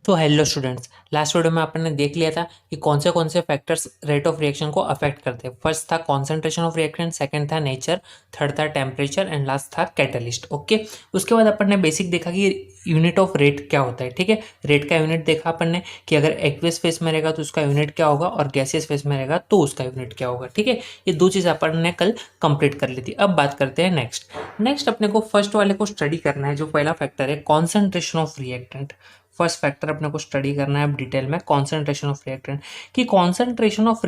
तो hello students, last video में अपन ने देख लिया था कि कौन से फैक्टर्स रेट ऑफ रिएक्शन को अफेक्ट करते हैं। फर्स्ट था कॉन्सेंट्रेशन ऑफ रिएक्टेंट, सेकंड था नेचर, थर्ड था टेम्परेचर एंड लास्ट था कैटलिस्ट। ओके, उसके बाद अपन ने बेसिक देखा कि यूनिट ऑफ रेट क्या होता है। ठीक है, रेट का यूनिट देखा अपन ने कि अगर एक्वियस फेस में रहेगा तो उसका यूनिट क्या होगा और गैसियस फेस में रहेगा तो उसका यूनिट क्या होगा। ठीक है, ये दो चीज़ अपन ने कल कंप्लीट कर ली थी। अब बात करते हैं नेक्स्ट अपने को फर्स्ट वाले को स्टडी करना है। जो पहला फैक्टर है concentration of reactant, first factor अपने को स्टडी करना है अब डिटेल में, कॉन्सेंट्रेशन ऑफ रिएक्टेंट। कि कॉन्सेंट्रेशन ऑफ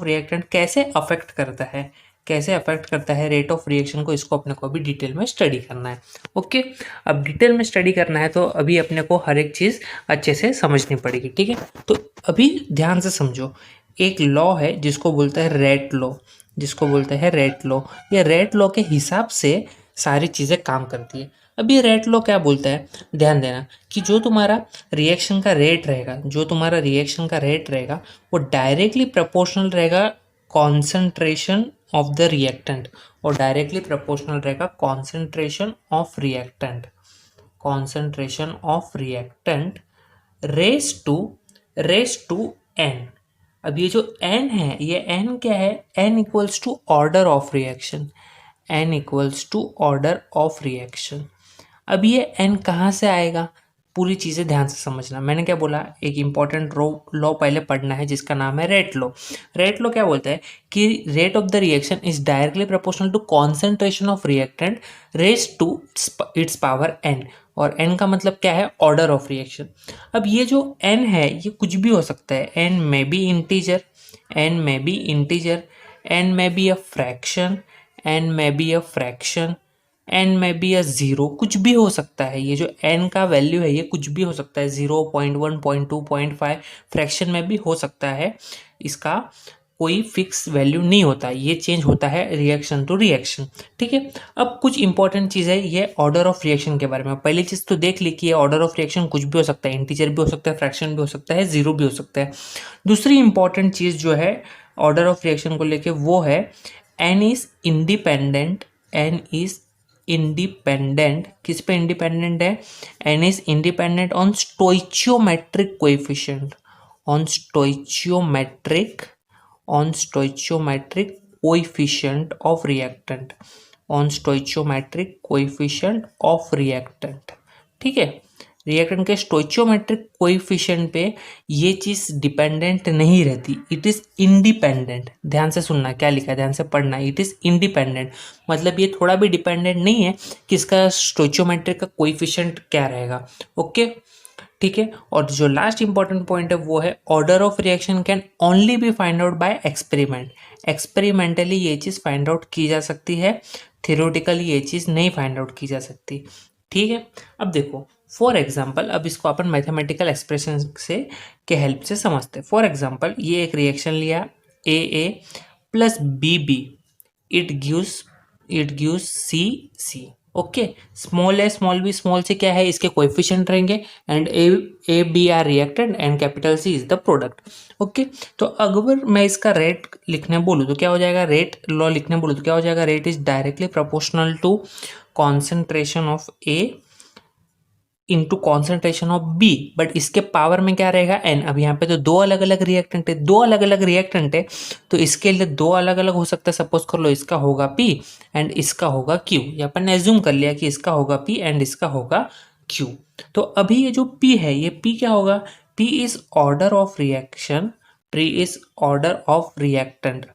रिएक्टेंट कैसे अफेक्ट करता है, कैसे अफेक्ट करता है रेट ऑफ रिएक्शन को, इसको अपने को अभी डिटेल में स्टडी करना है। ओके, अब डिटेल में स्टडी करना है तो अभी अपने को हर एक चीज़ अच्छे से समझनी पड़ेगी। ठीक है, तो अभी ध्यान से समझो। एक लॉ है जिसको बोलते हैं रेट लॉ, जिसको बोलते हैं रेट लॉ। ये रेट लॉ के हिसाब से सारी चीज़ें काम करती है। अब ये रेट लॉ क्या बोलता है, ध्यान देना कि जो तुम्हारा रिएक्शन का रेट रहेगा, जो तुम्हारा रिएक्शन का रेट रहेगा वो डायरेक्टली प्रोपोर्शनल रहेगा कॉन्सेंट्रेशन ऑफ द रिएक्टेंट, और डायरेक्टली प्रोपोर्शनल रहेगा concentration of reactant, concentration of reactant raise to n. अब ये जो n है, ये n क्या है, n equals to order of reaction, n equals to order of reaction. अब ये n कहाँ से आएगा, पूरी चीज़ें ध्यान से समझना। मैंने क्या बोला, एक इंपॉर्टेंट लॉ पहले पढ़ना है जिसका नाम है रेट लॉ। रेट लॉ क्या बोलता है कि rate of the reaction is directly proportional to concentration of reactant raise to its power n, और n का मतलब क्या है, ऑर्डर ऑफ रिएक्शन। अब ये जो n है ये कुछ भी हो सकता है, n में बी इंटीजर, n में बी इंटीजर, n में बी अ फ्रैक्शन, n में बी अ फ्रैक्शन, n में बी अ ज़ीरो, कुछ भी हो सकता है। ये जो n का वैल्यू है ये कुछ भी हो सकता है, 0.1, 0.2, 0.5, फ्रैक्शन में भी हो सकता है। इसका कोई फिक्स वैल्यू नहीं होता, ये चेंज होता है रिएक्शन टू रिएक्शन। ठीक है, अब कुछ इंपॉर्टेंट चीज़ है ये ऑर्डर ऑफ रिएक्शन के बारे में। पहली चीज़ तो देख ली कि ये ऑर्डर ऑफ रिएक्शन कुछ भी हो सकता है, इंटीजर भी हो सकता है, फ्रैक्शन भी हो सकता है, जीरो भी हो सकता है। दूसरी इंपॉर्टेंट चीज़ जो है ऑर्डर ऑफ रिएक्शन को लेके वो है n is independent, n is independent, किस पे इंडिपेंडेंट है, n is independent on stoichiometric coefficient, on stoichiometric, on stoichiometric coefficient of reactant, on stoichiometric coefficient of reactant। ठीक है, रिएक्टेंट के स्टोइचियोमेट्रिक कोएफिशिएंट पे ये चीज़ डिपेंडेंट नहीं रहती, इट इज़ इंडिपेंडेंट। ध्यान से सुनना क्या लिखा है, ध्यान से पढ़ना। इट इज़ इंडिपेंडेंट मतलब ये थोड़ा भी डिपेंडेंट नहीं है कि इसका स्टोइचियोमेट्रिक का कोएफिशिएंट क्या रहेगा। ओके, ठीक है, और जो लास्ट इंपॉर्टेंट पॉइंट है वो है order of reaction can only be find out by experiment. Experimentally ये चीज़ फाइंड आउट की जा सकती है, थियोरेटिकली ये चीज़ नहीं फाइंड आउट की जा सकती। ठीक है, अब देखो फॉर एग्जाम्पल, अब इसको अपन मैथमेटिकल एक्सप्रेशन से के हेल्प से समझते हैं। फॉर एग्जाम्पल ये एक रिएक्शन लिया A plus B, it gives C. Okay, small A small B small C क्या है, इसके कोएफिशिएंट रहेंगे, and A B are reactant and capital C is the product. Okay, तो अगर मैं इसका रेट लिखने बोलूँ तो क्या हो जाएगा, रेट लॉ लिखने बोलूँ तो क्या हो जाएगा, rate is directly proportional to concentration of A into concentration of B, but इसके पावर में क्या रहेगा, एन। अब यहाँ पे तो दो अलग अलग रिएक्टेंट है, दो अलग अलग रिएक्टेंट है तो इसके लिए दो अलग अलग हो सकता है। सपोज कर लो इसका होगा पी एंड इसका होगा क्यू, या अपन ने एज्यूम कर लिया कि इसका होगा पी एंड इसका होगा क्यू। तो अभी ये जो पी है, ये पी क्या होगा, P is order of reaction, P is order of reactant,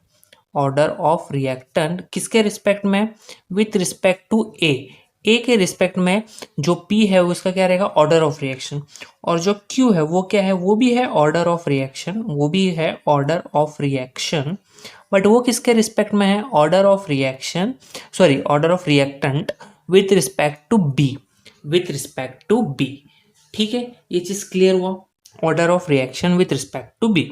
order of reactant किसके रिस्पेक्ट में, विथ रिस्पेक्ट टू ए के रिस्पेक्ट में जो P है उसका क्या रहेगा, ऑर्डर ऑफ रिएक्शन, और जो Q है वो क्या है, वो भी है ऑर्डर ऑफ रिएक्शन, वो भी है ऑर्डर ऑफ रिएक्शन, बट वो किसके रिस्पेक्ट में है, order of reaction, sorry order of reactant with respect to B, with respect to B। ठीक है, ये चीज क्लियर हुआ, order of reaction with respect to B।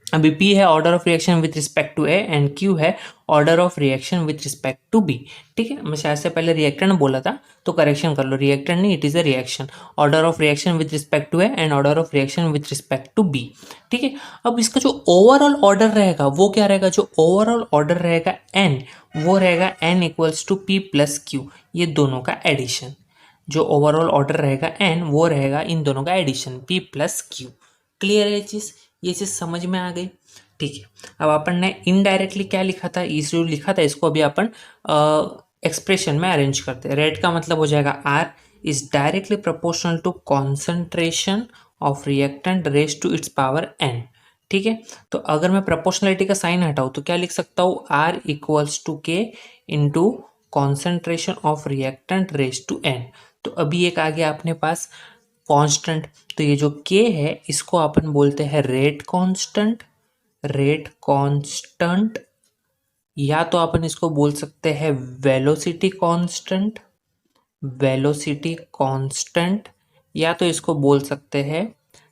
अभी P है order of reaction with respect to A and Q है order of reaction with respect to B। ठीक है, मैं शायद से पहले रिएक्टेंट बोला था तो करेक्शन कर लो, रिएक्टेंट नहीं, it is a reaction, order of reaction with respect to A and order of reaction with respect to B। ठीक है, अब इसका जो ओवरऑल ऑर्डर रहेगा वो क्या रहेगा, जो ओवरऑल ऑर्डर रहेगा N, वो रहेगा N equals to P plus Q, ये दोनों का एडिशन। जो ओवरऑल ऑर्डर रहेगा n वो रहेगा इन दोनों का addition p plus Q. Clear है ये चीज़ समझ में आ गई। ठीक है, अब अपन ने इनडायरेक्टली क्या लिखा था, इस जो लिखा था इसको अभी अपन एक्सप्रेशन में अरेंज करते हैं। रेट का मतलब हो जाएगा R is directly proportional to concentration of reactant raise to its power n। ठीक है, तो अगर मैं प्रोपोर्शनलिटी का साइन हटाऊँ तो क्या लिख सकता हूँ, R equals to K into concentration of reactant raise to n। तो अभी एक आ गया अपने पास कांस्टेंट, तो ये जो k है इसको अपन बोलते हैं रेट कांस्टेंट। रेट कांस्टेंट, या तो अपन इसको बोल सकते हैं वेलोसिटी कांस्टेंट, वेलोसिटी कांस्टेंट, या तो इसको बोल सकते हैं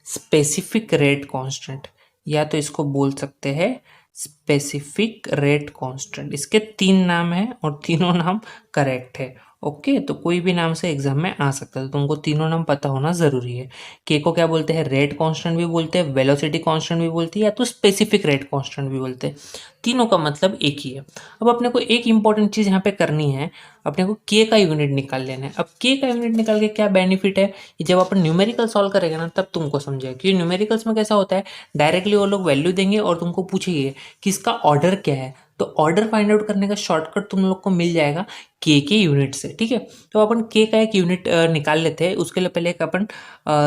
स्पेसिफिक रेट कांस्टेंट, या तो इसको बोल सकते हैं स्पेसिफिक रेट कांस्टेंट। इसके 3 नाम हैं और तीनों नाम करेक्ट है। ओके, तो कोई भी नाम से एग्जाम में आ सकता है, तो तुमको तीनों नाम पता होना जरूरी है। के को क्या बोलते हैं, रेट कांस्टेंट भी बोलते हैं, वेलोसिटी कांस्टेंट भी बोलते हैं, या तो स्पेसिफिक रेट कांस्टेंट भी बोलते हैं। तीनों का मतलब एक ही है। अब अपने को एक इंपॉर्टेंट चीज़ यहाँ पे करनी है, अपने को के का यूनिट निकाल लेना है। अब के का यूनिट निकाल के क्या बेनिफिट है, कि जब अपन न्यूमेरिकल सॉल्व करेंगे ना तब तुमको समझेगा। क्योंकि न्यूमेरिकल्स में कैसा होता है, डायरेक्टली वो लोग वैल्यू देंगे और तुमको पूछेंगे कि इसका ऑर्डर क्या है, तो ऑर्डर फाइंड आउट करने का शॉर्टकट तुम लोग को मिल जाएगा के यूनिट से। ठीक है, तो अपन के का एक यूनिट निकाल लेते हैं। उसके लिए पहले एक अपन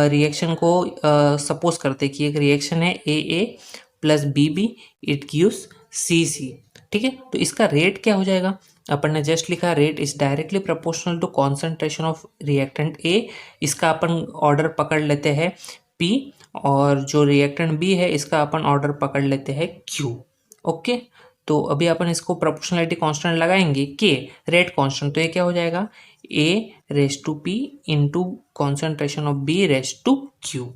रिएक्शन को सपोज करते हैं कि एक रिएक्शन है A plus B it gives C. ठीक है, तो इसका रेट क्या हो जाएगा, अपन ने जस्ट लिखा rate is directly proportional to concentration of reactant A. इसका अपन ऑर्डर पकड़ लेते हैं पी, और जो रिएक्टेंट बी है इसका अपन ऑर्डर पकड़ लेते हैं क्यू। ओके, तो अभी अपन इसको प्रोपोर्शनलिटी कांस्टेंट लगाएंगे के रेट कांस्टेंट, तो ये क्या हो जाएगा, A raise to P into concentration of B raise to Q.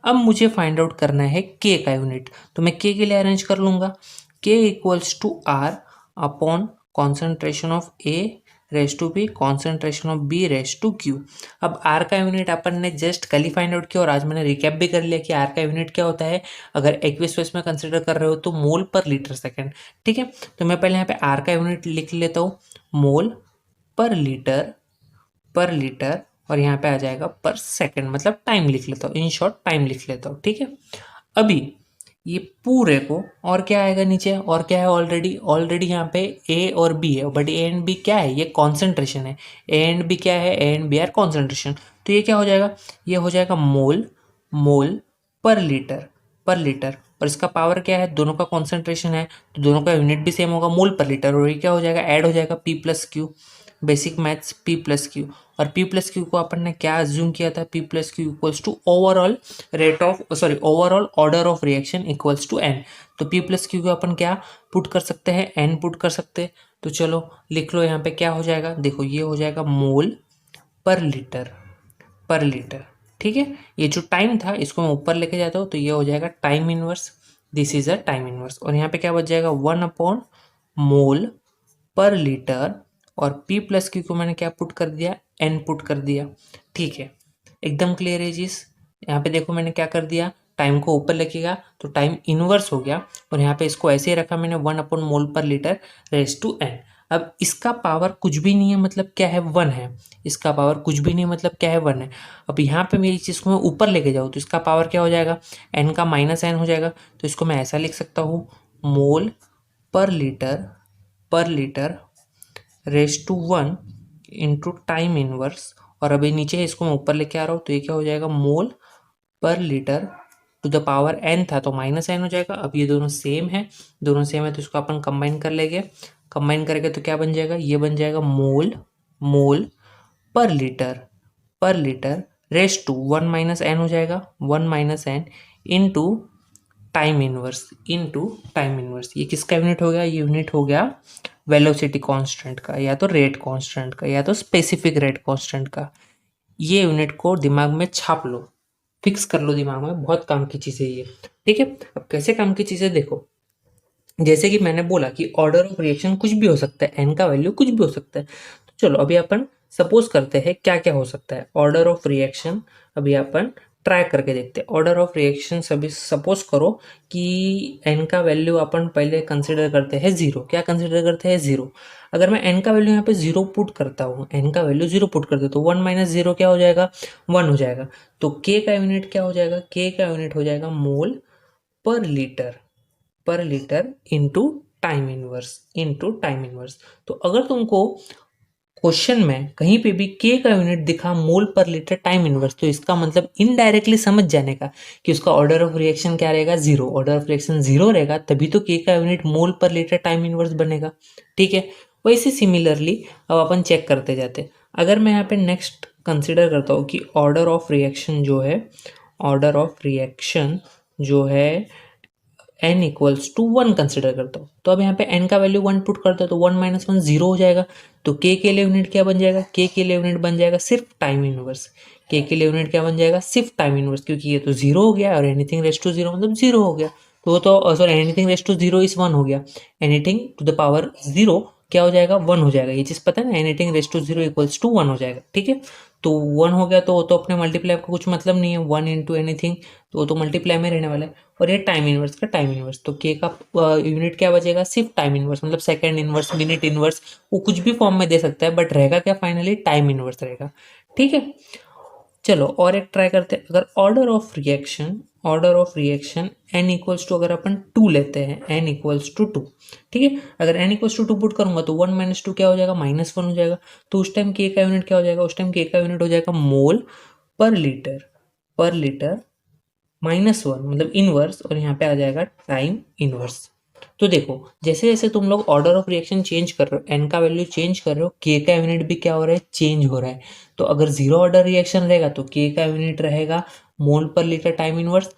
अब मुझे फाइंड आउट करना है के का यूनिट, तो मैं के लिए अरेंज कर लूंगा। K equals to R upon concentration of A raise to B concentration of B raise to Q. अब आर का यूनिट अपन ने जस्ट कल ही फाइंड आउट किया और आज मैंने रिकैप भी कर लिया कि आर का यूनिट क्या होता है। अगर एक्वियस फेस में कंसिडर कर रहे हो तो मोल पर लीटर सेकेंड। ठीक है, तो मैं पहले यहाँ पे आर का यूनिट लिख लेता हूँ, मोल पर लीटर, और यहाँ पे आ जाएगा पर सेकेंड, मतलब टाइम लिख लेता हूँ, इन शॉर्ट टाइम लिख लेता हूँ। ठीक है, अभी ये पूरे को, और क्या आएगा नीचे, और क्या है, ऑलरेडी यहाँ पे ए और बी है, बट ए एंड बी क्या है, ये कॉन्सेंट्रेशन है। ए एंड बी क्या है, A and B are concentration. तो ये क्या हो जाएगा, ये हो जाएगा मोल पर लीटर, और इसका पावर क्या है, दोनों का कॉन्सेंट्रेशन है तो दोनों का यूनिट भी सेम होगा, मोल पर लीटर। और ये क्या हो जाएगा, ऐड हो जाएगा P plus Q, basic maths P plus Q. और पी प्लस क्यू को अपन ने क्या अज्यूम किया था, P plus Q equals to overall overall order of reaction equals to n. तो पी प्लस क्यू को अपन क्या पुट कर सकते हैं, एन पुट कर सकते हैं। तो चलो लिख लो, यहाँ पे क्या हो जाएगा, देखो ये हो जाएगा मोल पर लीटर। ठीक है, ये जो टाइम था इसको मैं ऊपर लेके जाता हूँ तो ये हो जाएगा time inverse, this is a time inverse. और यहाँ पे क्या बच जाएगा, 1 मोल पर लीटर, और P प्लस क्यू को मैंने क्या पुट कर दिया, N पुट कर दिया। ठीक है, एकदम क्लियर है जी। यहाँ पे देखो मैंने क्या कर दिया, टाइम को ऊपर लेके गया तो टाइम इनवर्स हो गया, और यहाँ पे इसको ऐसे ही रखा मैंने 1/मोल पर लीटर रेस टू n। अब इसका पावर कुछ भी नहीं है, मतलब क्या है, 1 है। इसका पावर कुछ भी नहीं मतलब क्या है, 1 है। अब यहाँ पे मेरी चीज़ को मैं ऊपर लेके जाऊँ तो इसका पावर क्या हो जाएगा, n का -n हो जाएगा। तो इसको मैं ऐसा लिख सकता हूँ, mole per litre raise to 1 into time inverse. और अभी नीचे इसको मैं ऊपर लेके आ रहा हूँ तो ये क्या हो जाएगा, mole per litre to the power n था तो -n हो जाएगा। अब ये दोनों सेम है तो इसको अपन कंबाइन कर लेंगे। कंबाइन करेंगे तो क्या बन जाएगा, ये बन जाएगा mole per litre raise to 1 - n हो जाएगा, 1 - n इंटू टाइम इनवर्स। ये किसका यूनिट हो गया, ये यूनिट हो गया वेलोसिटी कांस्टेंट का, या तो रेट कांस्टेंट का, या तो स्पेसिफिक रेट कांस्टेंट का। ये यूनिट को दिमाग में छाप लो, फिक्स कर लो दिमाग में, बहुत काम की चीज़ है ये। ठीक है, अब कैसे काम की चीज़ें देखो, जैसे कि मैंने बोला कि ऑर्डर ऑफ रिएक्शन कुछ भी हो सकता है, एन का वैल्यू कुछ भी हो सकता है। तो चलो अभी अपन सपोज करते हैं क्या क्या हो सकता है ऑर्डर ऑफ रिएक्शन। अभी अपन ट्राई करके देखते हैं। ऑर्डर ऑफ रिएक्शन सभी सपोज करो कि एन का वैल्यू अपन पहले कंसिडर करते हैं जीरो। क्या कंसिडर करते हैं? जीरो। अगर मैं एन का वैल्यू यहाँ पे जीरो पुट करता हूँ, एन का वैल्यू जीरो पुट करते तो वन माइनस जीरो क्या हो जाएगा? वन हो जाएगा। तो के का यूनिट क्या हो जाएगा? के का यूनिट हो जाएगा mole per litre into time inverse, तो अगर तुमको क्वेश्चन में कहीं पे भी के का यूनिट दिखा मोल पर लीटर टाइम इनवर्स, तो इसका मतलब इनडायरेक्टली समझ जाने का कि उसका ऑर्डर ऑफ रिएक्शन क्या रहेगा? Zero. Order of reaction zero रहेगा तभी तो के का unit mole per litre time inverse बनेगा। ठीक है, वैसे सिमिलरली अब अपन चेक करते जाते। अगर मैं यहाँ पे नेक्स्ट कंसिडर करता हूँ कि ऑर्डर ऑफ रिएक्शन जो है n equals to one consider करता हूँ, तो अब यहाँ पे n का वैल्यू वन पुट करता हूँ तो वन माइनस वन जीरो हो जाएगा। तो k के लिए यूनिट क्या बन जाएगा? k के लिए यूनिट बन जाएगा सिर्फ टाइम इनवर्स। k के लिए यूनिट क्या बन जाएगा? सिर्फ टाइम इनवर्स, क्योंकि ये तो जीरो हो गया और एनीथिंग रेस टू जीरो मतलब जीरो हो गया। तो sorry, anything raise to zero is one हो गया। Anything to the power zero क्या हो जाएगा? वन हो जाएगा। ये चीज़ पता है ना, anything raise to zero equals to one हो जाएगा। ठीक है, तो वन हो गया तो वो तो अपने मल्टीप्लाई का कुछ मतलब नहीं है, वन इंटू एनीथिंग तो वो तो मल्टीप्लाई में रहने वाला है। और ये टाइम इनवर्स का टाइम इनवर्स, तो के का यूनिट क्या बचेगा? सिर्फ टाइम इनवर्स, मतलब सेकंड इनवर्स, मिनट इनवर्स, वो कुछ भी फॉर्म में दे सकता है, बट रहेगा क्या? फाइनली टाइम इनवर्स रहेगा। ठीक है, चलो और एक ट्राई करते हैं। अगर order of reaction n equals to, अगर अपन टू लेते हैं, n इक्वल्स टू टू, ठीक है, अगर n equals to two put करूंगा तो वन माइनस टू क्या हो जाएगा? माइनस वन हो जाएगा। तो उस टाइम के का यूनिट क्या हो जाएगा? उस टाइम के का यूनिट हो जाएगा mole per litre minus one, मतलब इनवर्स, और यहाँ पे आ जाएगा टाइम इनवर्स। तो देखो, जैसे जैसे तुम लोग ऑर्डर ऑफ रिएक्शन चेंज कर रहे हो, एन का वैल्यू चेंज कर रहे हो, के का यूनिट भी क्या हो रहा है? चेंज हो रहा है। तो अगर जीरो ऑर्डर रिएक्शन रहेगा तो के का यूनिट रहेगा मोल per litre time inverse.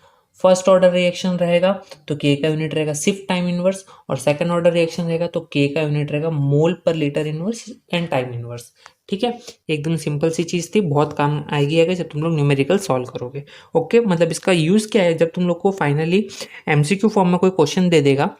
First order reaction रहेगा तो के का यूनिट रहेगा सिर्फ टाइम इनवर्स, और सेकंड ऑर्डर रिएक्शन रहेगा तो के का यूनिट रहेगा मोल per litre inverse and time inverse. ठीक है, एकदम सिंपल सी चीज़ थी, बहुत काम आएगी अगर जब तुम लोग न्यूमेरिकल सॉल्व करोगे। ओके, मतलब इसका यूज़ क्या है? जब तुम लोग को फाइनली एमसीक्यू फॉर्म में कोई क्वेश्चन दे देगा,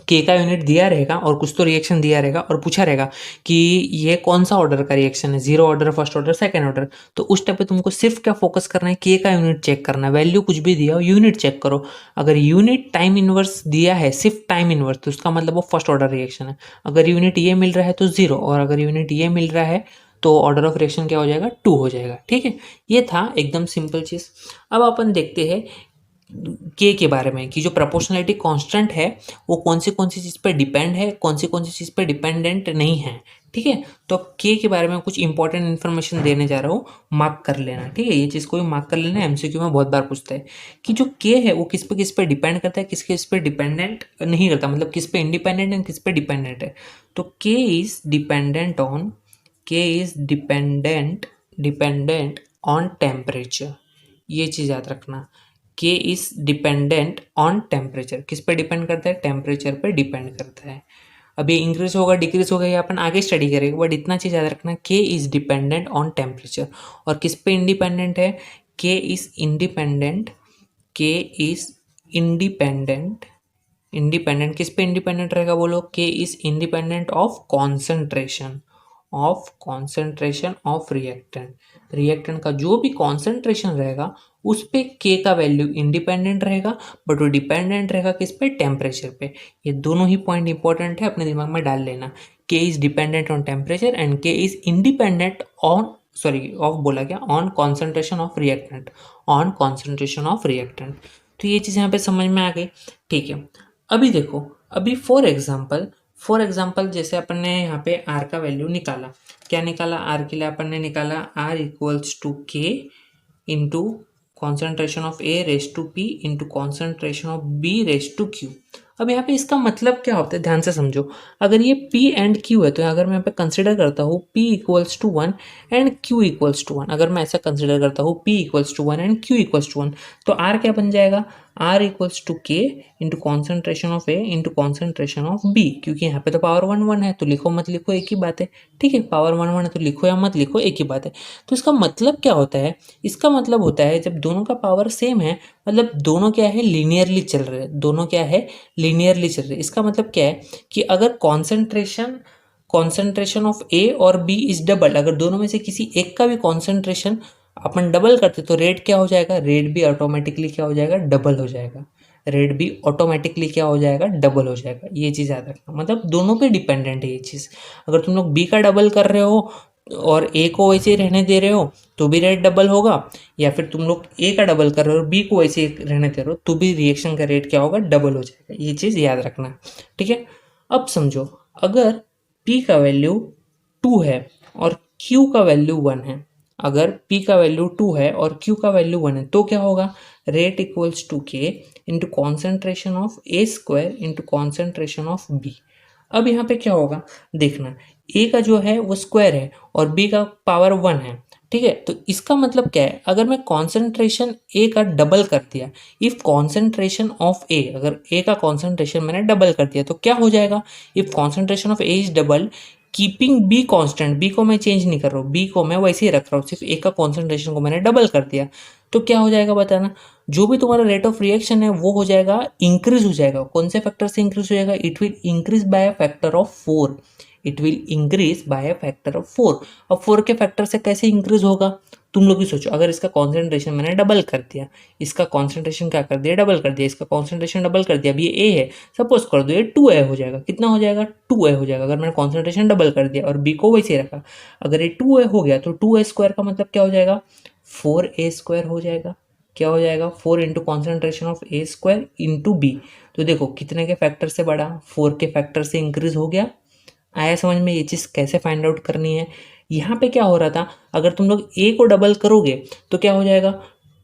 के का यूनिट दिया रहेगा और कुछ तो रिएक्शन दिया रहेगा और पूछा रहेगा कि ये कौन सा ऑर्डर का रिएक्शन है, zero order, first order, second order, तो उस टाइप पे तुमको सिर्फ क्या फोकस करना है? के का यूनिट चेक करना है। वैल्यू कुछ भी दिया हो, यूनिट चेक करो। अगर यूनिट टाइम इनवर्स दिया है, सिर्फ टाइम इनवर्स, तो उसका मतलब वो फर्स्ट ऑर्डर रिएक्शन है। अगर यूनिट ये मिल रहा है तो जीरो, और अगर यूनिट ये मिल रहा है तो ऑर्डर ऑफ रिएक्शन क्या हो जाएगा? टू हो जाएगा। ठीक है, ये था एकदम सिंपल चीज़। अब अपन देखते हैं के बारे में कि जो प्रोपोर्शनलिटी कांस्टेंट है वो कौन सी चीज़ पे डिपेंड है, कौन सी चीज़ पे डिपेंडेंट नहीं है। ठीक है, तो अब के बारे में कुछ इंपॉर्टेंट इन्फॉर्मेशन देने जा रहा हूँ, मार्क कर लेना। ठीक है, ये चीज़ को भी मार्क कर लेना, एमसीक्यू में बहुत बार पूछता है कि जो के है वो किस पे डिपेंड करता है, किस पे डिपेंडेंट नहीं करता, मतलब किस पे इंडिपेंडेंट है, किस पे डिपेंडेंट है। तो के इज डिपेंडेंट ऑन टेम्परेचर। ये चीज़ याद रखना, के इज डिपेंडेंट ऑन टेम्परेचर। किस पे डिपेंड करता है? टेम्परेचर पे डिपेंड करता है। अभी इंक्रीज होगा डिक्रीज होगा ये अपन आगे स्टडी करेंगे, बट इतना चीज़ याद रखना, के इज डिपेंडेंट ऑन टेम्परेचर। और किस पे इंडिपेंडेंट है? के इज इंडिपेंडेंट किस पे इंडिपेंडेंट रहेगा बोलो? के is independent of concentration of reactant का जो भी कॉन्सेंट्रेशन रहेगा उस पे के का वैल्यू इंडिपेंडेंट रहेगा, बट वो डिपेंडेंट रहेगा किस पे? टेम्परेचर पे। ये दोनों ही पॉइंट इंपॉर्टेंट है, अपने दिमाग में डाल लेना। K is dependent on temperature and K is independent on concentration of reactant. तो ये चीज़ यहाँ पे समझ में आ गई। ठीक है, अभी देखो, अभी फॉर एग्जाम्पल जैसे अपन ने यहाँ पे आर का वैल्यू निकाला। क्या निकाला? आर के लिए अपन ने निकाला R equals to K into concentration of A raise to P into concentration of B raise to Q. अब यहाँ पे इसका मतलब क्या होता है, ध्यान से समझो। अगर ये P एंड Q है तो अगर मैं यहाँ पे कंसिडर करता हूँ P equals to one and Q equals to one, अगर मैं ऐसा कंसिडर करता हूँ P equals to one and Q equals to one, तो R क्या बन जाएगा? R equals to K into concentration of A into concentration of B. क्योंकि यहाँ पे तो पावर वन वन है तो लिखो मत लिखो एक ही बात है। ठीक है, पावर वन वन है तो लिखो या मत लिखो एक ही बात है। तो इसका मतलब क्या होता है? इसका मतलब होता है जब दोनों का पावर सेम है, मतलब दोनों क्या है? लीनियरली चल रहे हैं। इसका मतलब क्या है कि अगर कॉन्सेंट्रेशन ऑफ ए और बी इज डबल, अगर दोनों में से किसी एक का भी कॉन्सेंट्रेशन अपन डबल करते तो रेट क्या हो जाएगा, रेट भी ऑटोमेटिकली क्या हो जाएगा, डबल हो जाएगा। रेट भी ऑटोमेटिकली क्या हो जाएगा, डबल हो जाएगा। ये चीज़ याद रखना, मतलब दोनों पे डिपेंडेंट है ये चीज़। अगर तुम लोग बी का डबल कर रहे हो और ए को वैसे ही रहने दे रहे हो तो भी रेट डबल होगा, या फिर तुम लोग ए का डबल कर रहे हो और बी को वैसे ही रहने दे रहे हो तो भी रिएक्शन का रेट क्या होगा, डबल हो जाएगा। ये चीज़ याद रखना, ठीक है। अब समझो, अगर पी का वैल्यू 2 है और क्यू का वैल्यू 1 है, अगर P का वैल्यू 2 है और Q का वैल्यू 1 है तो क्या होगा, rate equals to K into concentration of A square into concentration of B। अब यहाँ पे क्या होगा देखना, A का जो है वो स्क्वायर है और B का पावर 1 है, ठीक है। तो इसका मतलब क्या है, अगर मैं कॉन्सेंट्रेशन A का डबल कर दिया, इफ कॉन्सेंट्रेशन ऑफ A, अगर A का कॉन्सेंट्रेशन मैंने डबल कर दिया तो क्या हो जाएगा, if concentration of A is double keeping B constant, बी को मैं चेंज नहीं कर रहा हूँ, बी को मैं वैसे ही रख रहा हूँ, सिर्फ ए का कॉन्सेंट्रेशन को मैंने डबल कर दिया तो क्या हो जाएगा बताना, जो भी तुम्हारा रेट ऑफ रिएक्शन है वो हो जाएगा, इंक्रीज हो जाएगा। कौन से फैक्टर से इंक्रीज हो जाएगा, it will increase by a factor of 4। It will increase by a factor of 4। अब 4 के फैक्टर से कैसे इंक्रीज होगा, तुम लोग ही सोचो। अगर इसका कॉन्सेंट्रेशन मैंने डबल कर दिया, इसका कॉन्सेंट्रेशन क्या कर दिया, डबल कर दिया, इसका कॉन्सेंट्रेशन डबल कर दिया, अभी ये ए है, सपोज कर दो ये 2A हो जाएगा। कितना हो जाएगा, 2A हो जाएगा। अगर मैंने कॉन्सेंट्रेशन डबल कर दिया और बी को वैसे ही रखा, अगर ये 2A हो गया तो 2A स्क्वायर का मतलब क्या हो जाएगा, 4A स्क्वायर हो जाएगा। क्या हो जाएगा, 4 into concentration of A square into B. तो देखो कितने के फैक्टर से बढ़ा, 4 के फैक्टर से इंक्रीज हो गया। आया समझ में ये चीज़ कैसे फाइंड आउट करनी है। यहाँ पे क्या हो रहा था, अगर तुम लोग ए को डबल करोगे तो क्या हो जाएगा,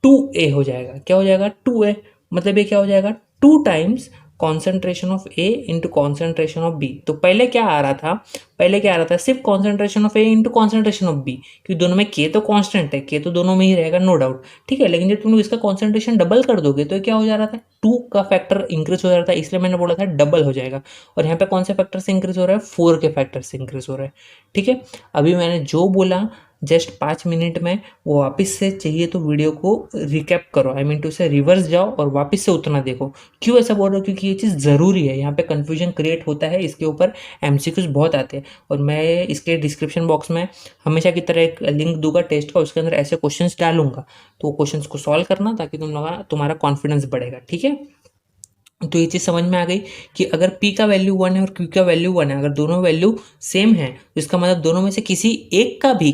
2A हो जाएगा। क्या हो जाएगा, 2A, मतलब ये क्या हो जाएगा, 2 times concentration of A into concentration of B. तो पहले क्या आ रहा था, पहले क्या आ रहा था, सिर्फ concentration of A into concentration of B, क्योंकि दोनों में के तो कांस्टेंट है, के तो दोनों में ही रहेगा नो डाउट, ठीक है। लेकिन जब तुम लोग इसका कॉन्सेंट्रेशन डबल कर दोगे तो क्या हो जा रहा था, 2 का फैक्टर इंक्रीज हो जा रहा था, इसलिए मैंने बोला था डबल हो जाएगा। और यहाँ पे कौन से फैक्टर से इंक्रीज हो रहा है, 4 के फैक्टर से इंक्रीज हो रहा है, ठीक है। अभी मैंने जो बोला जस्ट 5 मिनट में वो वापस से चाहिए तो वीडियो को रिकैप करो, आई मीन टू से रिवर्स जाओ और वापस से उतना देखो। क्यों ऐसा बोल रहा हूँ, क्योंकि ये चीज़ ज़रूरी है, यहाँ पे कन्फ्यूजन क्रिएट होता है, इसके ऊपर एमसीक्यूज बहुत आते हैं। और मैं इसके डिस्क्रिप्शन बॉक्स में हमेशा की तरह एक लिंक दूंगा टेस्ट का, उसके अंदर ऐसे क्वेश्चंस डालूंगा, तो वो क्वेश्चंस को सॉल्व करना ताकि तुम्हारा कॉन्फिडेंस बढ़ेगा, ठीक है। तो ये चीज़ समझ में आ गई कि अगर P का वैल्यू 1 है और Q का वैल्यू 1 है, अगर दोनों वैल्यू सेम है तो इसका मतलब दोनों में से किसी एक का भी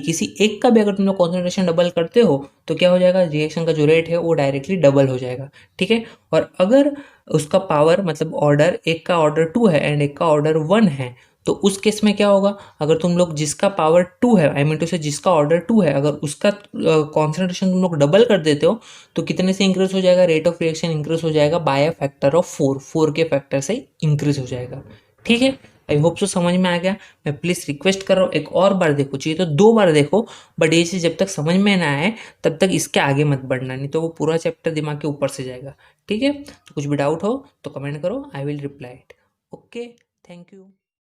अगर तुम लोग कॉन्सेंट्रेशन डबल करते हो तो क्या हो जाएगा, रिएक्शन का जो रेट है वो डायरेक्टली डबल हो जाएगा, ठीक है। और अगर उसका पावर मतलब ऑर्डर, एक का ऑर्डर 2 है एंड एक का ऑर्डर 1 है, तो उस केस में क्या होगा, अगर तुम लोग जिसका पावर 2 है, आई मीन टू से जिसका ऑर्डर 2 है, अगर उसका कॉन्सेंट्रेशन तुम लोग डबल कर देते हो तो कितने से इंक्रीज हो जाएगा, रेट ऑफ रिएक्शन इंक्रीज हो जाएगा बाय अ फैक्टर ऑफ 4 के फैक्टर से इंक्रीज हो जाएगा, ठीक है। आई होप सो समझ में आ गया। मैं प्लीज़ रिक्वेस्ट कर रहा हूँ एक और बार देखो, चाहिए तो 2 बार देखो, बट ये चीज़ जब तक समझ में ना आए तब तक इसके आगे मत बढ़ना, नहीं तो वो पूरा चैप्टर दिमाग के ऊपर से जाएगा, ठीक है। तो कुछ भी डाउट हो तो कमेंट करो, I will reply it. Okay, thank you.